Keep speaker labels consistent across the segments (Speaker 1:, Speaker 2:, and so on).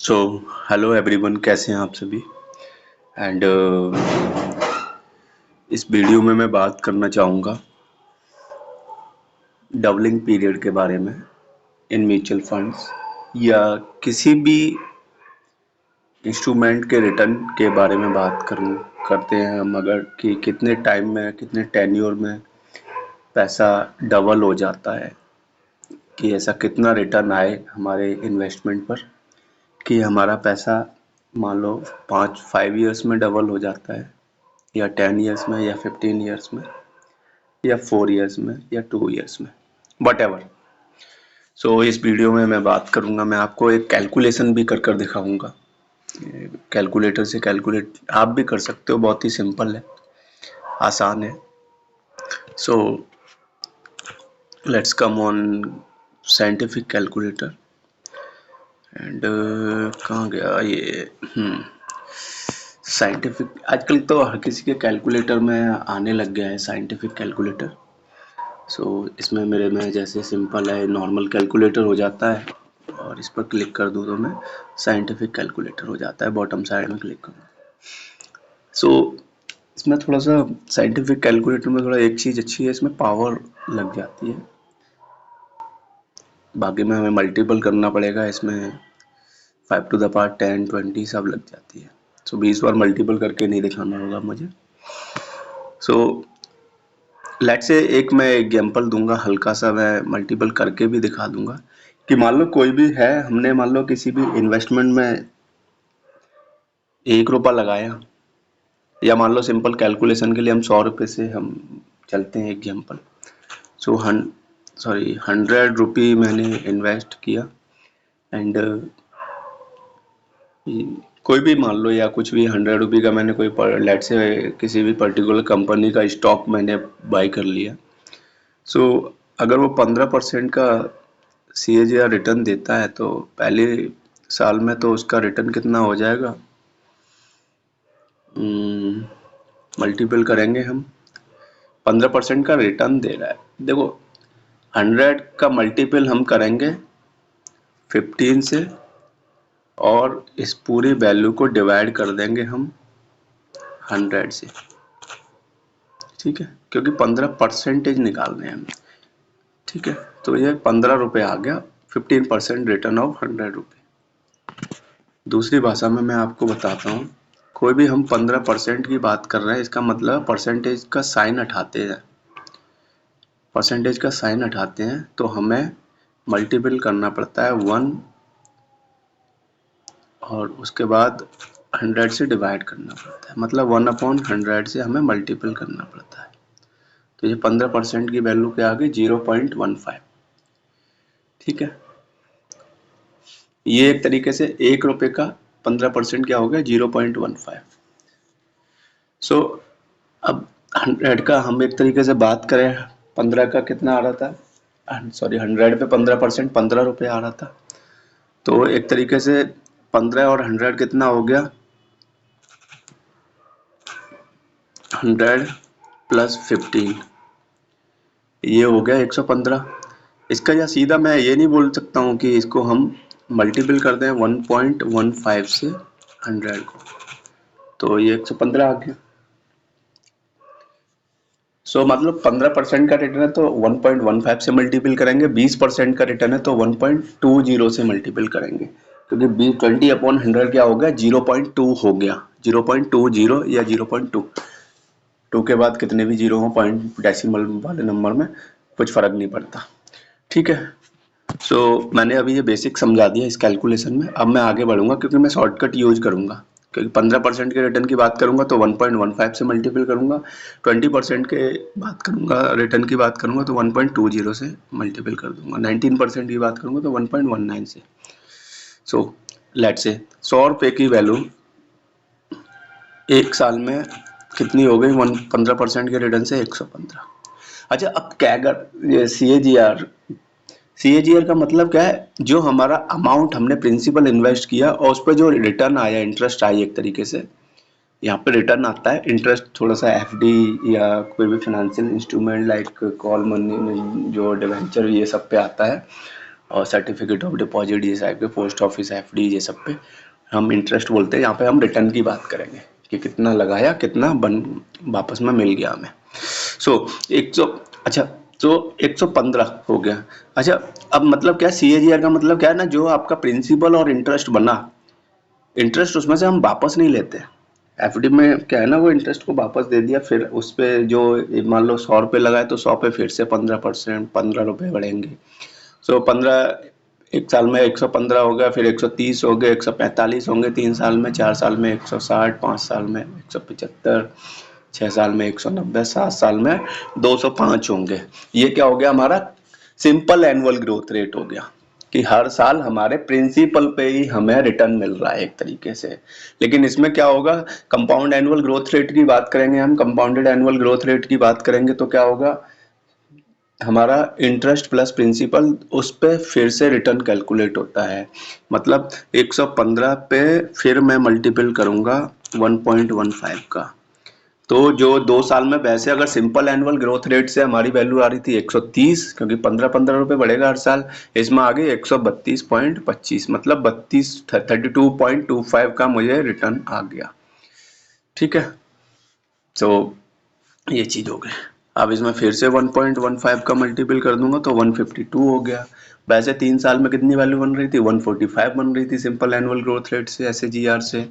Speaker 1: So hello everyone, कैसे हैं आप सभी। एंड इस वीडियो में मैं बात करना चाहूँगा डबलिंग पीरियड के बारे में इन म्यूचुअल फंड्स या किसी भी इंस्ट्रूमेंट के रिटर्न के बारे में बात करते हैं हम, अगर कि कितने टाइम में, कितने टेन्योर में पैसा डबल हो जाता है, कि ऐसा कितना रिटर्न आए हमारे इन्वेस्टमेंट पर कि हमारा पैसा मान लो 5 ईयर्स में डबल हो जाता है, या 10 ईयर्स में, या 15 ईयर्स में, या 4 ईयर्स में, या 2 ईयर्स में, वट एवर। सो इस वीडियो में मैं बात करूंगा, मैं आपको एक कैलकुलेशन भी कर दिखाऊंगा। कैलकुलेटर से कैलकुलेट आप भी कर सकते हो, बहुत ही सिंपल है, आसान है। So let's come on scientific calculator. And कहाँ गया ये साइंटिफिक। आजकल तो हर किसी के कैलकुलेटर में आने लग गया है साइंटिफिक कैलकुलेटर। सो इसमें मेरे में जैसे सिंपल है, नॉर्मल कैलकुलेटर हो जाता है, और इस पर क्लिक कर दूँ तो मैं साइंटिफिक कैलकुलेटर हो जाता है, बॉटम साइड में क्लिक करूँ। सो इसमें थोड़ा सा साइंटिफिक कैलकुलेटर में थोड़ा एक चीज़ अच्छी है, इसमें पावर लग जाती है, बाकी में हमें मल्टीपल करना पड़ेगा। इसमें 5 टू द पावर 10, 20 सब लग जाती है। सो 20 बार मल्टीपल करके नहीं दिखाना होगा मुझे। सो लेट्स से एक मैं एग्जांपल दूंगा, हल्का सा मैं मल्टीपल करके भी दिखा दूंगा कि मान लो कोई भी है, हमने मान लो किसी भी इन्वेस्टमेंट में 1 रुपया लगाया, या मान लो सिंपल कैलकुलेशन के लिए हम 100 रुपये से हम चलते हैं एग्जांपल। सो 100 रुपये मैंने इन्वेस्ट किया, एंड कोई भी मान लो, या कुछ भी 100 रुपये का मैंने कोई लेट से किसी भी पर्टिकुलर कंपनी का स्टॉक मैंने बाई कर लिया। सो अगर वो 15% का CAGR रिटर्न देता है, तो पहले साल में तो उसका रिटर्न कितना हो जाएगा, मल्टीपल करेंगे हम, 15% का रिटर्न दे रहा है। देखो 100 का मल्टीपल हम करेंगे 15 से, और इस पूरी वैल्यू को डिवाइड कर देंगे हम 100 से, ठीक है, क्योंकि 15% निकालने हैं हम, ठीक है। तो ये 15 रुपये आ गया, 15% रिटर्न ऑफ 100 रुपये। दूसरी भाषा में मैं आपको बताता हूँ, कोई भी हम 15% की बात कर रहे हैं, इसका मतलब परसेंटेज का साइन हटाते हैं, परसेंटेज का साइन हटाते हैं तो हमें मल्टीपल करना पड़ता है 1, और उसके बाद 100 से डिवाइड करना पड़ता है, मतलब 1/100 से हमें मल्टीपल करना पड़ता है। तो ये 15% की वैल्यू क्या आ गई, 0.15, ठीक है। ये एक तरीके से 1 रुपये का 15% क्या हो गया, 0.15। सो अब 100 का हम एक तरीके से बात करें, 15 का कितना आ रहा था, सॉरी 100 पे 15% 15 रुपये आ रहा था। तो एक तरीके से 15 और 100 कितना हो गया, 100 प्लस 15, ये हो गया 115। इसका या सीधा मैं ये नहीं बोल सकता हूँ कि इसको हम मल्टीपल कर दें 1.15 से 100 को, तो ये 115 आ गया। सो मतलब 15% का रिटर्न है तो 1.15 से मल्टीपल करेंगे, 20% का रिटर्न है तो 1.20 से मल्टीपल करेंगे, क्योंकि 20/100 क्या हो गया, 0.2 हो गया, 0.20 या 0.2, 2 के बाद कितने भी जीरो हो पॉइंट डेसिमल वाले नंबर में कुछ फर्क नहीं पड़ता, ठीक है। सो मैंने अभी ये बेसिक समझा दिया इस कैलकुलेशन में। अब मैं आगे बढ़ूंगा, क्योंकि मैं शॉर्टकट यूज करूंगा, क्योंकि 15% के रिटर्न की बात करूंगा तो 1.15 से मल्टीपल करूंगा, 20% के बात करूंगा रिटर्न की बात करूंगा तो 1.20 से मल्टीपल कर दूंगा, 19% की बात करूंगा तो 1.19 से। सो लेट्स से 100 रुपये की वैल्यू एक साल में कितनी हो गई, 15% के रिटर्न से 115। अच्छा, अब क्या अगर ये CAGR का मतलब क्या है, जो हमारा अमाउंट हमने प्रिंसिपल इन्वेस्ट किया और उस पर जो रिटर्न आया, इंटरेस्ट आई, एक तरीके से यहाँ पे रिटर्न आता है। इंटरेस्ट थोड़ा सा FD या कोई भी financial instrument like call money, जो डिवेंचर, ये सब पे आता है। और सर्टिफिकेट ऑफ डिपॉजिट ये टाइप के, पोस्ट ऑफिस एफडी ये सब पे हम इंटरेस्ट बोलते हैं। यहाँ पे हम रिटर्न की बात करेंगे कि कितना लगाया, कितना बन वापस में मिल गया हमें। सो 100, अच्छा तो 115 हो गया। अच्छा अब मतलब क्या CAGR का मतलब क्या है ना, जो आपका प्रिंसिपल और इंटरेस्ट बना, इंटरेस्ट उसमें से हम वापस नहीं लेते। एफडी में क्या है ना, वो इंटरेस्ट को वापस दे दिया, फिर उस पे जो मान लो 100 रुपये लगाए तो 100 पे फिर से 15%, 15 रुपये बढ़ेंगे। सो 15, एक साल में 115 हो गया, फिर 130 हो गए, 145 होंगे 3 साल में, 4 साल में 160, 5 साल में 175, 6 साल में 190, 7 साल में 205 होंगे। ये क्या हो गया हमारा सिंपल एनुअल ग्रोथ रेट हो गया कि हर साल हमारे प्रिंसिपल पे ही हमें रिटर्न मिल रहा है एक तरीके से। लेकिन इसमें क्या होगा, कंपाउंड एनुअल ग्रोथ रेट की बात करेंगे हम, कंपाउंडेड एनुअल ग्रोथ रेट की बात करेंगे तो क्या होगा, हमारा इंटरेस्ट प्लस प्रिंसिपल उस पे फिर से रिटर्न कैलकुलेट होता है। मतलब 115 पे फिर मैं मल्टीपल करूंगा 1.15 का, तो जो 2 साल में वैसे अगर सिंपल एनुअल ग्रोथ रेट से हमारी वैल्यू आ रही थी 130, क्योंकि 15-15 रुपए बढ़ेगा हर साल, इसमें आ गई 132.25, मतलब 32.25 का मुझे रिटर्न आ गया। ठीक है, तो ये चीज हो गई। अब इसमें फिर से 1.15 का मल्टीपल कर दूंगा तो 152 हो गया। वैसे 3 साल में कितनी वैल्यू बन रही थी, 145 बन रही थी सिंपल एनुअल ग्रोथ रेट से, SAGR से।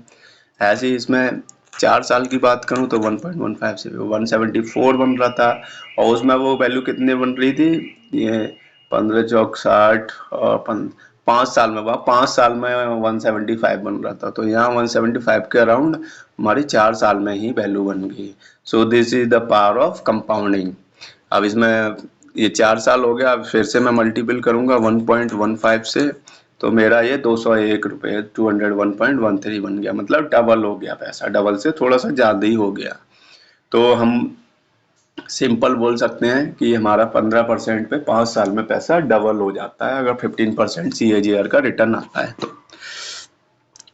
Speaker 1: ऐसे ही इसमें 4 साल की बात करूं तो 1.15 से 174 बन रहा था, और उसमें वो वैल्यू कितने बन रही थी, ये 15 चौक 60, और 5 साल में, वह 5 साल में 175 बन रहा था, तो यहाँ 175 के अराउंड हमारी 4 साल में ही वैल्यू बन गई। So this is the power of compounding. अब इसमें ये 4 साल हो गया, अब फिर से मैं मल्टीपल करूंगा 1.15 से, तो मेरा ये 201 रुपये 201.13 बन गया, मतलब डबल हो गया पैसा, डबल से थोड़ा सा ज़्यादा ही हो गया। तो हम सिंपल बोल सकते हैं कि हमारा 15% पे 5 साल में पैसा डबल हो जाता है अगर 15% CAGR का रिटर्न आता है तो।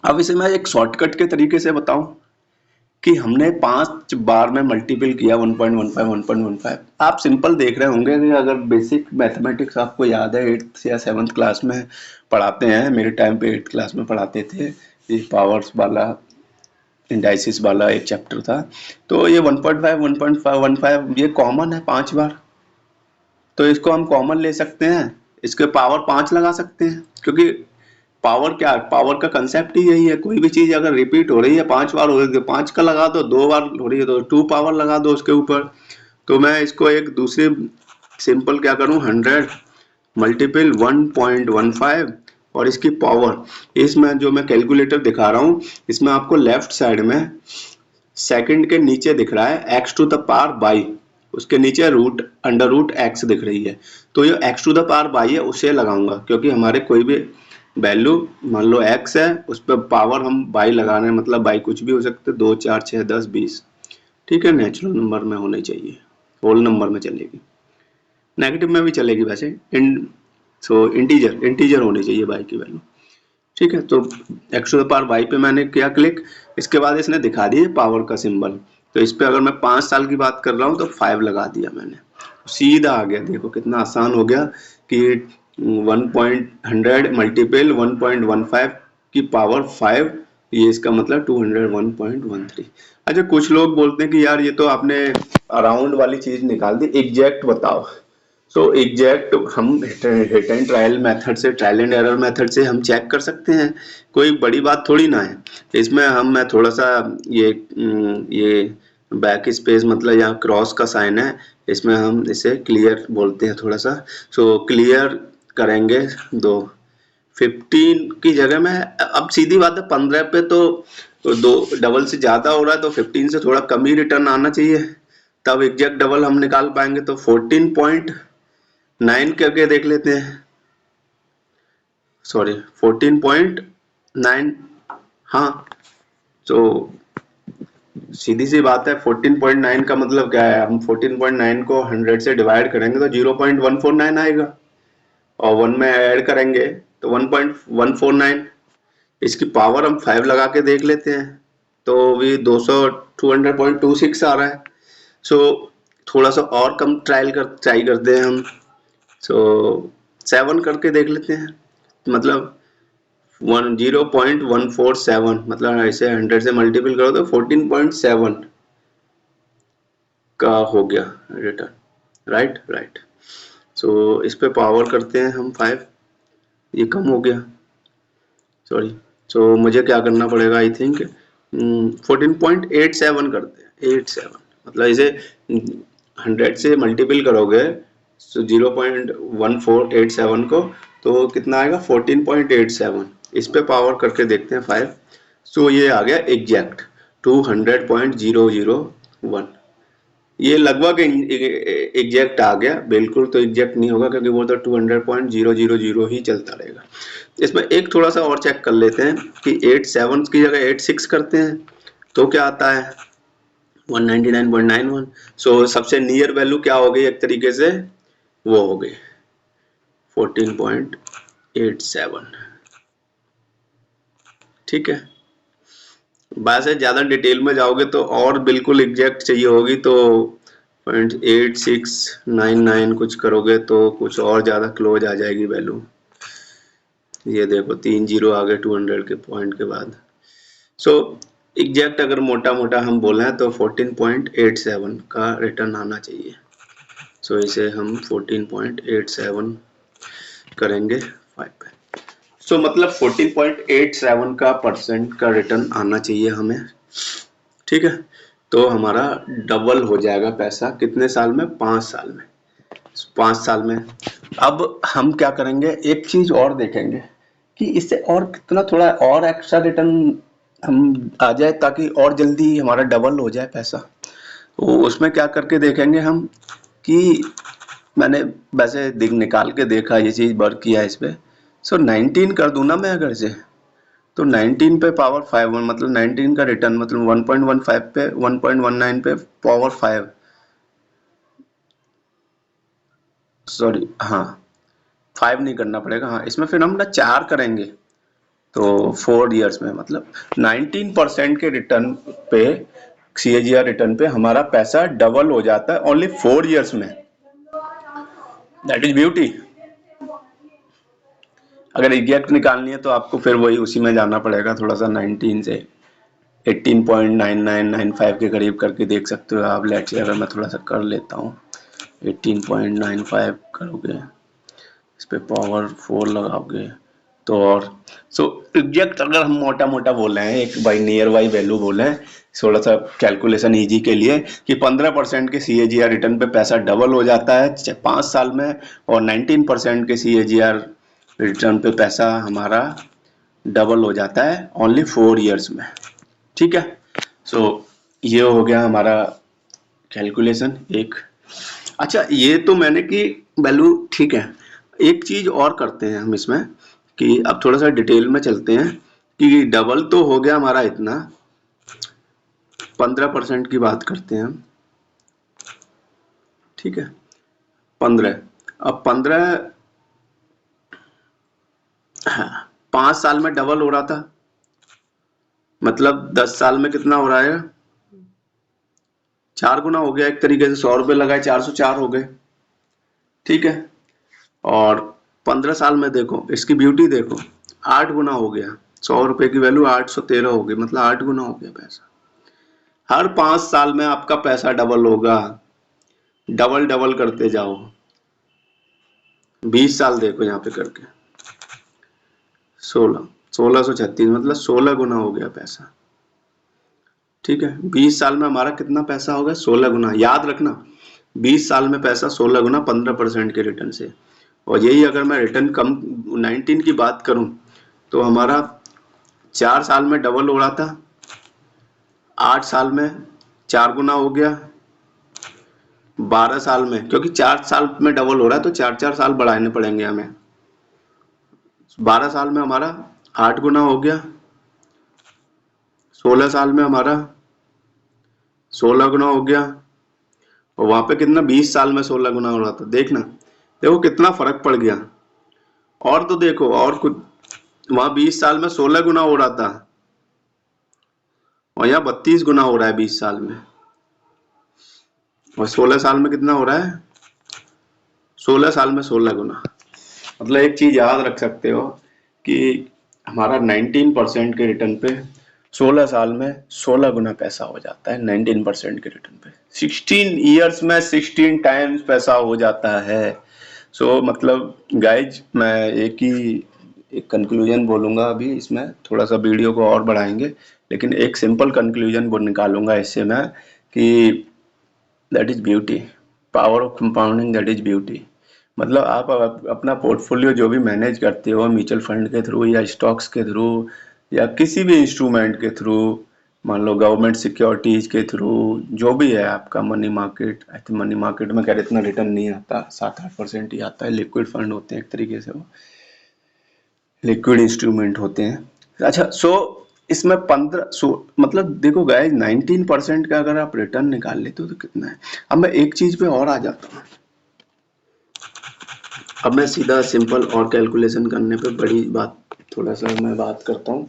Speaker 1: अब इसे मैं एक शॉर्टकट के तरीके से बताऊं कि हमने 5 बार में मल्टीपल किया 1.15 1.15। आप सिंपल देख रहे होंगे कि अगर बेसिक मैथमेटिक्स आपको याद है 8th या 7th क्लास में पढ़ाते हैं, मेरे टाइम पे 8th क्लास में पढ़ाते थे, ये पावर्स वाला इंडाइसिस वाला एक चैप्टर था, तो ये 1.5 1.15 ये कॉमन है 5 बार, तो इसको हम कॉमन ले सकते हैं, इसके पावर 5 लगा सकते हैं, क्योंकि पावर क्या है, पावर का कंसेप्ट ही यही है, कोई भी चीज अगर रिपीट हो रही है 5 बार हो रही है तो 5 का लगा दो, 2 बार हो रही है तो 2 पावर लगा दो उसके ऊपर। तो मैं इसको एक दूसरे सिंपल क्या करूं, 100 मल्टीपल 1.15 और इसकी पावर, इसमें जो मैं कैलकुलेटर दिखा रहा हूं इसमें आपको लेफ्ट साइड में सेकंड के नीचे दिख रहा है x to the power by, उसके नीचे रूट अंडर रूट x दिख रही है, तो ये x to the power by है उसे लगाऊंगा, क्योंकि हमारे कोई भी वैल्यू मान लो x है उस पर पावर हम बाई लगाने, मतलब बाई कुछ भी हो सकते, 2 4 6 10 20, ठीक है, नेचुरल नंबर में होनी चाहिए, होल नंबर में चलेगी, नेगेटिव में भी चलेगी वैसे, सो इंटीजर होनी चाहिए बाई की वैल्यू। ठीक है, तो x to the power by पे मैंने किया क्लिक, इसके बाद इसने दिखा दिया पावर का सिंबल, तो इस पे अगर मैं 5 साल की बात कर रहा हूँ तो 5 लगा दिया मैंने, सीधा आ गया, देखो कितना आसान हो गया कि 1.100 मल्टीपल 1.15 की पावर 5, ये इसका मतलब 201.13। अच्छा कुछ लोग बोलते हैं कि यार ये तो आपने अराउंड वाली चीज निकाल दी, एग्जैक्ट बताओ। तो एग्जैक्ट हम हिट एंड ट्रायल मेथड से, ट्रायल एंड एरर मेथड से हम चेक कर सकते हैं, कोई बड़ी बात थोड़ी ना है। इसमें मैं थोड़ा सा ये बैक स्पेस, मतलब यहाँ क्रॉस का साइन है, इसमें हम इसे क्लियर बोलते हैं थोड़ा सा, सो क्लियर करेंगे 15 की जगह में, अब सीधी बात है 15 पे तो 2 डबल से ज्यादा हो रहा है, तो 15 से थोड़ा कम ही रिटर्न आना चाहिए, तब एग्जैक्ट डबल हम निकाल पाएंगे, तो 14.9 करके देख लेते हैं, सॉरी 14.9, हाँ, तो सीधी सी बात है 14.9 का मतलब क्या है, हम 14.9 को 100 से डिवाइड करेंगे तो 0.149 आएगा, और 1 में ऐड करेंगे तो 1.149, इसकी पावर हम 5 लगा के देख लेते हैं, तो भी 200 आ रहा है। सो थोड़ा सा और कम ट्राई करते हैं हम, सो 7 करके देख लेते हैं, मतलब 0.147, मतलब ऐसे 100 से मल्टीपल करो तो 14.7 का हो गया रिटर्न, राइट। सो इस पे पावर करते हैं हम 5, ये कम हो गया, सॉरी। सो मुझे क्या करना पड़ेगा, आई थिंक 14.87 करते हैं, 87, मतलब इसे 100 से मल्टीपल करोगे, सो 0.1487 को, तो कितना आएगा 14.87। इस पे पावर करके देखते हैं 5, सो ये आ गया एग्जैक्ट 200.001। ये लगभग एग्जैक्ट आ गया, बिल्कुल तो एग्जैक्ट नहीं होगा क्योंकि वो तो 200.000 ही चलता रहेगा। इसमें एक थोड़ा सा और चेक कर लेते हैं कि 87 की जगह 86 करते हैं तो क्या आता है, 199.91। सो सबसे नियर वैल्यू क्या हो गई एक तरीके से, वो हो गई 14.87। ठीक है, वैसे ज्यादा डिटेल में जाओगे तो और बिल्कुल एग्जैक्ट चाहिए होगी तो 0.8699 कुछ करोगे तो कुछ और ज्यादा क्लोज आ जाएगी वैल्यू। ये देखो 3 जीरो आ गए 200 के पॉइंट के बाद। सो एग्जैक्ट अगर मोटा मोटा हम बोले तो 14.87 का रिटर्न आना चाहिए। सो इसे हम 14.87 करेंगे 5 पे। सो मतलब 14.87 का परसेंट का रिटर्न आना चाहिए हमें। ठीक है, तो हमारा डबल हो जाएगा पैसा कितने साल में, 5 साल में। 5 साल में अब हम क्या करेंगे, एक चीज और देखेंगे कि इससे और कितना थोड़ा और एक्स्ट्रा रिटर्न हम आ जाए ताकि और जल्दी हमारा डबल हो जाए पैसा। तो उसमें क्या करके देखेंगे हम कि मैंने वैसे दिख निकाल के देखा, ये चीज वर्क किया इस पे। सो 19 कर दूं ना मैं अगर से, तो 19 पे पावर 5, मतलब 19 का रिटर्न मतलब 1.15 पे 1.19 पे पावर 5, सॉरी हाँ 5 नहीं करना पड़ेगा, हाँ इसमें फिर हम ना 4 करेंगे तो 4 इयर्स में मतलब 19% के रिटर्न पे, CAGR रिटर्न पे हमारा पैसा डबल हो जाता है ओनली 4 इयर्स में। That is beauty. अगर एग्जैक्ट निकालनी है तो आपको फिर वही उसी में जाना पड़ेगा, थोड़ा सा 19 से 18.9995 के करीब करके देख सकते हो आप। लेट्स से अगर मैं थोड़ा सा कर लेता हूँ, 18.95 करोगे, इस पे पावर 4 लगाओगे तो, और सो एग्जैक्ट अगर हम मोटा मोटा बोल रहे हैं, एक बाई नियर बाई वैल्यू बोल रहे हैं थोड़ा सा कैलकुलेशन इजी के लिए, कि 15% के CAGR रिटर्न पे पैसा डबल हो जाता है 5 साल में, और 19% के CAGR रिटर्न पे पैसा हमारा डबल हो जाता है ओनली 4 इयर्स में। ठीक है, सो ये हो गया हमारा कैलकुलेशन एक। अच्छा ये तो मैंने की वैल्यू, ठीक है, एक चीज और करते हैं हम इसमें कि अब थोड़ा सा डिटेल में चलते हैं कि डबल तो हो गया हमारा इतना, 15% की बात करते हैं हम। ठीक है, 15, अब 15, हाँ, 5 साल में डबल हो रहा था, मतलब 10 साल में कितना हो रहा है, 4 गुना हो गया एक तरीके से, 100 रुपए लगाए 404 हो गए। ठीक है, और 15 साल में देखो इसकी ब्यूटी देखो, 8 गुना हो गया, 100 रुपए की वैल्यू 813 हो गई, मतलब 8 गुना हो गया पैसा। हर 5 साल में आपका पैसा डबल होगा, डबल डबल करते जाओ। 20 साल देखो यहाँ पे करके, 1636, मतलब 16 गुना हो गया पैसा। ठीक है, 20 साल में हमारा कितना पैसा होगा, 16 गुना। याद रखना 20 साल में पैसा 16 गुना 15% के रिटर्न से। और यही अगर मैं रिटर्न कम 19 की बात करूं तो हमारा 4 साल में डबल हो रहा था, 8 साल में 4 गुना हो गया, 12 साल में, क्योंकि 4 साल में डबल हो रहा है तो 4 साल बढ़ाने पड़ेंगे हमें। 12 साल में हमारा 8 गुना हो गया, 16 साल में हमारा 16 गुना हो गया, और वहां पे कितना 20 साल में 16 गुना हो रहा था। देखना, देखो कितना फर्क पड़ गया। और तो देखो और कुछ, वहां 20 साल में 16 गुना हो रहा था और यहाँ 32 गुना हो रहा है 20 साल में, और 16 साल में कितना हो रहा है, 16 साल में 16 गुना। मतलब एक चीज याद रख सकते हो कि हमारा 19% के रिटर्न पे 16 साल में 16 गुना पैसा हो जाता है। 19% के रिटर्न पे 16 ईयर्स में 16 टाइम्स पैसा हो जाता है। सो मतलब गाइज मैं एक कंक्लूजन बोलूंगा, अभी इसमें थोड़ा सा वीडियो को और बढ़ाएंगे, लेकिन एक सिंपल कंक्लूजन वो निकालूंगा इससे मैं कि that is beauty, power of compounding, that is beauty. मतलब आप अपना पोर्टफोलियो जो भी मैनेज करते हो म्यूचुअल फंड के थ्रू या स्टॉक्स के थ्रू या किसी भी इंस्ट्रूमेंट के थ्रू, मान लो गवर्नमेंट सिक्योरिटीज के थ्रू, जो भी है आपका money market, I think money market में खैर इतना रिटर्न नहीं आता, 7-8% ही आता है। लिक्विड फंड होते हैं एक तरीके से, वो लिक्विड इंस्ट्रूमेंट होते हैं। अच्छा, सो इसमें 15 मतलब देखो गाइस 19% का अगर आप रिटर्न निकाल लेते हो तो कितना है। अब मैं एक चीज पे और आ जाता हूँ, अब मैं सीधा सिंपल और कैलकुलेशन करने पे बड़ी बात थोड़ा सा मैं बात करता हूँ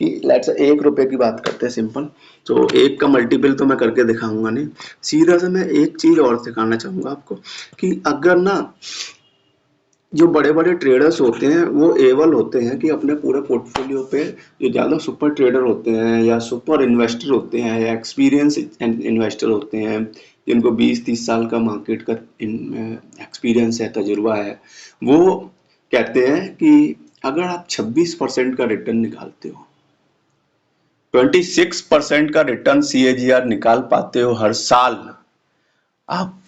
Speaker 1: कि लेट्स 1 रुपए की बात करते हैं सिंपल। तो एक का मल्टीपल तो मैं करके दिखाऊंगा नहीं, सीधा से मैं एक चीज और दिखाना चाहूंगा आपको कि अगर ना जो बड़े बड़े ट्रेडर्स होते हैं वो एबल होते हैं कि अपने पूरे पोर्टफोलियो पे, जो ज़्यादा सुपर ट्रेडर होते हैं या सुपर इन्वेस्टर होते हैं या एक्सपीरियंस इन्वेस्टर होते हैं जिनको 20-30 साल का मार्केट का एक्सपीरियंस है, तजुर्बा है, वो कहते हैं कि अगर आप 26% का रिटर्न निकालते हो, 26% का रिटर्न CAGR निकाल पाते हो हर साल आप,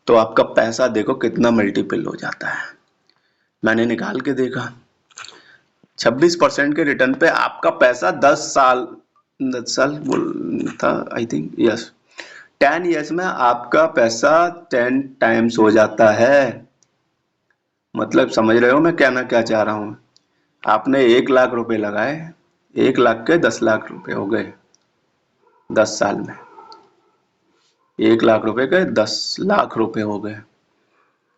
Speaker 1: तो आपका पैसा देखो कितना मल्टीपल हो जाता है। मैंने निकाल के देखा, 26% के रिटर्न पे आपका पैसा 10 साल बोल था आई थिंक, यस 10 ईयर्स में आपका पैसा 10 टाइम्स हो जाता है। मतलब समझ रहे हो मैं कहना क्या चाह रहा हूँ। आपने 1 लाख रुपए लगाए, 1 लाख के 10 लाख रुपए हो गए 10 साल में, 1 लाख रुपए के 10 लाख रुपए हो गए,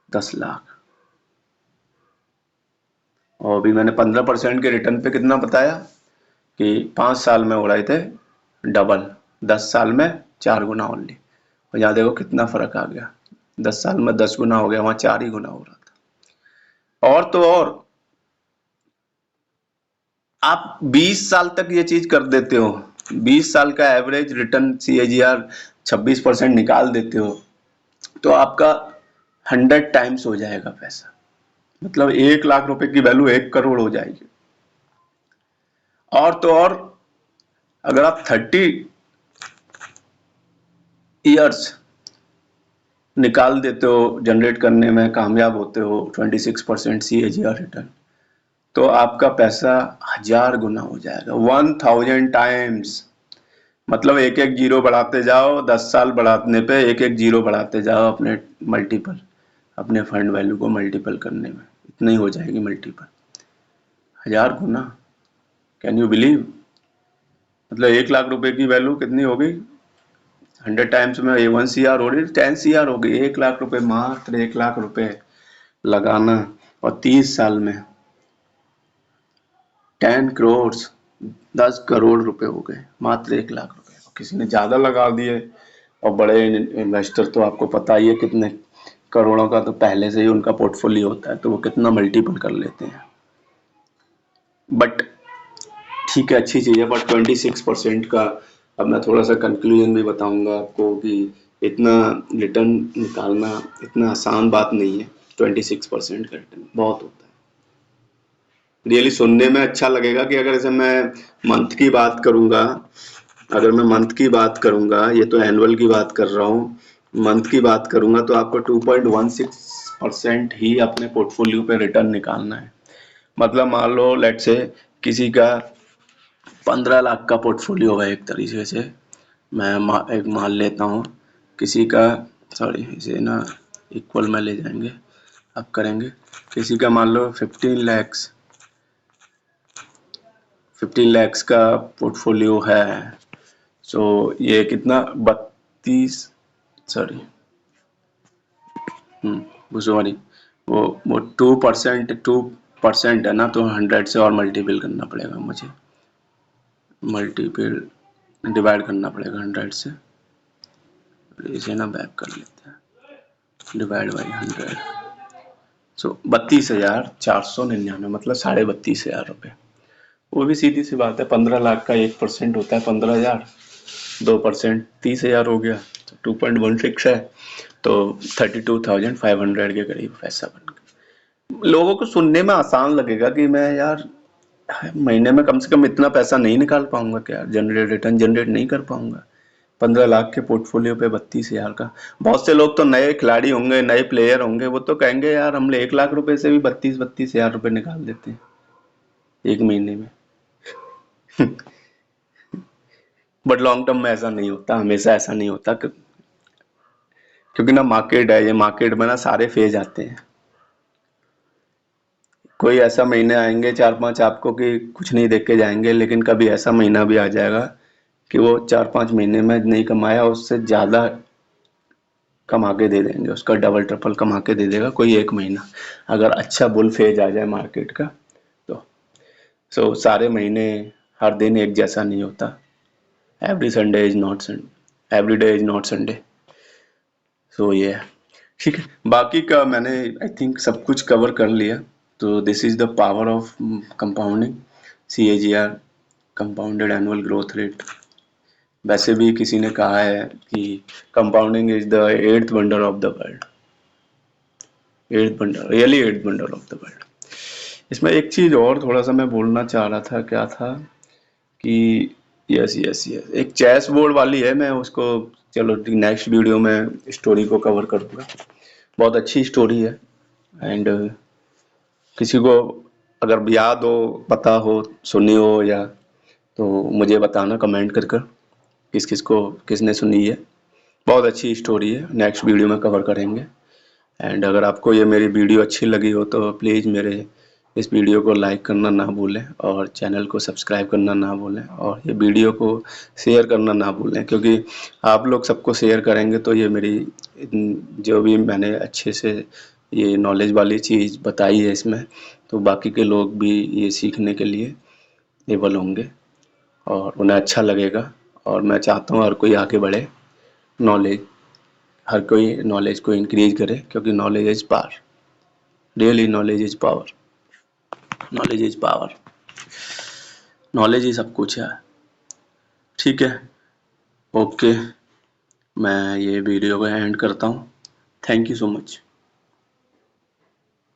Speaker 1: 10 लाख। और अभी मैंने 15% के रिटर्न पे कितना बताया कि 5 साल में हो रहे थे डबल, 10 साल में 4 गुना ओनली। और यहाँ देखो कितना फर्क आ गया, 10 साल में 10 गुना हो गया, वहां 4 ही गुना हो रहा था। और तो और आप 20 साल तक ये चीज कर देते हो, 20 साल का एवरेज रिटर्न CAGR 26% निकाल देते हो, तो आपका 100 टाइम्स हो जाएगा पैसा। मतलब 1 लाख रुपए की वैल्यू 1 करोड़ हो जाएगी। और तो और अगर आप 30 ईयर्स निकाल देते हो, जनरेट करने में कामयाब होते हो 26% CAGR रिटर्न, तो आपका पैसा 1000 गुना हो जाएगा, 1000 टाइम्स। मतलब एक एक जीरो बढ़ाते जाओ, 10 साल बढ़ाने पे एक एक जीरो बढ़ाते जाओ अपने मल्टीपल, अपने फंड वैल्यू को मल्टीपल करने में इतनी ही हो जाएगी multiple, 1000 Guna. Can you believe? मतलब 1 लाख रुपए की वैल्यू कितनी हो गई 100 टाइम्स में, ये 1 CR हो रही, 10 CR हो गई। 1 लाख रुपए, मात्र 1 लाख रुपए लगाना और 30 साल में 10 करोड़, 10 करोड़ रुपए हो गए मात्र 1 लाख रुपए। किसी ने ज्यादा लगा दिए, और बड़े इन्वेस्टर तो आपको पता ही है कितने करोड़ों का तो पहले से ही उनका पोर्टफोलियो होता है, तो वो कितना मल्टीपल कर लेते हैं। बट ठीक है, अच्छी चीज है, बट 26% का अब मैं थोड़ा सा कंक्लूजन भी बताऊंगा आपको कि इतना रिटर्न निकालना इतना आसान बात नहीं है। 26% का रिटर्न बहुत होता है। रियली सुनने में अच्छा लगेगा कि अगर जैसे मैं मंथ की बात करूंगा, अगर मैं मंथ की बात करूंगा, ये तो एनुअल की बात कर रहा हूँ, मंथ की बात करूंगा तो आपको 2.16% ही अपने पोर्टफोलियो पे रिटर्न निकालना है। मतलब मान लो लेट से किसी का 15 लाख का पोर्टफोलियो है, एक तरीके से मैं एक मान लेता हूँ किसी का, सॉरी इसे ना इक्वल में ले जाएंगे, अब करेंगे किसी का मान लो 15 lakhs का पोर्टफोलियो है। सो ये कितना 32, सॉरी सॉरी वो 2% है ना, तो 100 से और मल्टीपल करना पड़ेगा मुझे, मल्टीपल डिवाइड करना पड़ेगा 100 से। इसे ना बैक कर लेते हैं, डिवाइड बाई 100, सो 32,499 मतलब 32,500 रुपये। वो भी सीधी सी बात है, 15 लाख का 1% होता है 15,000, 2% 30,000 हो गया, तो 2.16 है, तो 32,500 के करीब पैसा बन गया। लोगों को सुनने में आसान लगेगा कि मैं यार महीने में कम से कम इतना पैसा नहीं निकाल पाऊंगा क्या, रिटर्न जनरेट नहीं कर पाऊंगा 15 लाख के पोर्टफोलियो पे 32,000 का। बहुत से लोग तो नए खिलाड़ी होंगे, नए प्लेयर होंगे, वो तो कहेंगे यार हम 1 लाख रुपए से भी 32,000 रुपए निकाल देते हैं एक महीने में। बट लॉन्ग टर्म में ऐसा नहीं होता, हमेशा ऐसा नहीं होता, क्योंकि ना मार्केट है, ये मार्केट में ना सारे फेज आते हैं। कोई ऐसा महीने आएंगे 4-5 आपको कि कुछ नहीं देख के जाएंगे, लेकिन कभी ऐसा महीना भी आ जाएगा कि वो 4-5 महीने में नहीं कमाया, उससे ज्यादा कमा के दे देंगे, उसका डबल ट्रिपल कमा के दे देगा कोई एक महीना, अगर अच्छा बुल फेज आ जाए मार्केट का तो। सो सारे महीने हर दिन एक जैसा नहीं होता। Every Sunday is not Sunday, every day is not Sunday. So ये है, ठीक है। बाकी का मैंने आई थिंक सब कुछ कवर कर लिया। तो this is the power of compounding, CAGR, compounded annual growth rate. वैसे भी किसी ने कहा है कि compounding is the 8th wonder of the world, 8th wonder, really 8th wonder of the world. इसमें एक चीज और थोड़ा सा मैं बोलना चाह रहा था, क्या था कि यस यस यस, एक चेस बोर्ड वाली है, मैं उसको चलो नेक्स्ट वीडियो में स्टोरी को कवर करूंगा। बहुत अच्छी स्टोरी है, एंड किसी को अगर याद हो, पता हो, सुनी हो, या तो मुझे बताना कमेंट कर कर किस किस को किसने सुनी है। बहुत अच्छी स्टोरी है, नेक्स्ट वीडियो में कवर करेंगे। एंड अगर आपको ये मेरी वीडियो अच्छी लगी हो तो प्लीज़ मेरे इस वीडियो को लाइक करना ना भूलें, और चैनल को सब्सक्राइब करना ना भूलें, और ये वीडियो को शेयर करना ना भूलें, क्योंकि आप लोग सबको शेयर करेंगे तो ये मेरी जो भी मैंने अच्छे से ये नॉलेज वाली चीज़ बताई है इसमें, तो बाकी के लोग भी ये सीखने के लिए एबल होंगे और उन्हें अच्छा लगेगा। और मैं चाहता हूँ हर कोई आगे बढ़े, नॉलेज, हर कोई नॉलेज को इंक्रीज करे, क्योंकि knowledge is power, really knowledge is power, knowledge is power, knowledge ही सब कुछ है। ठीक है, ओके, मैं ये वीडियो को एंड करता हूँ। Thank you so much.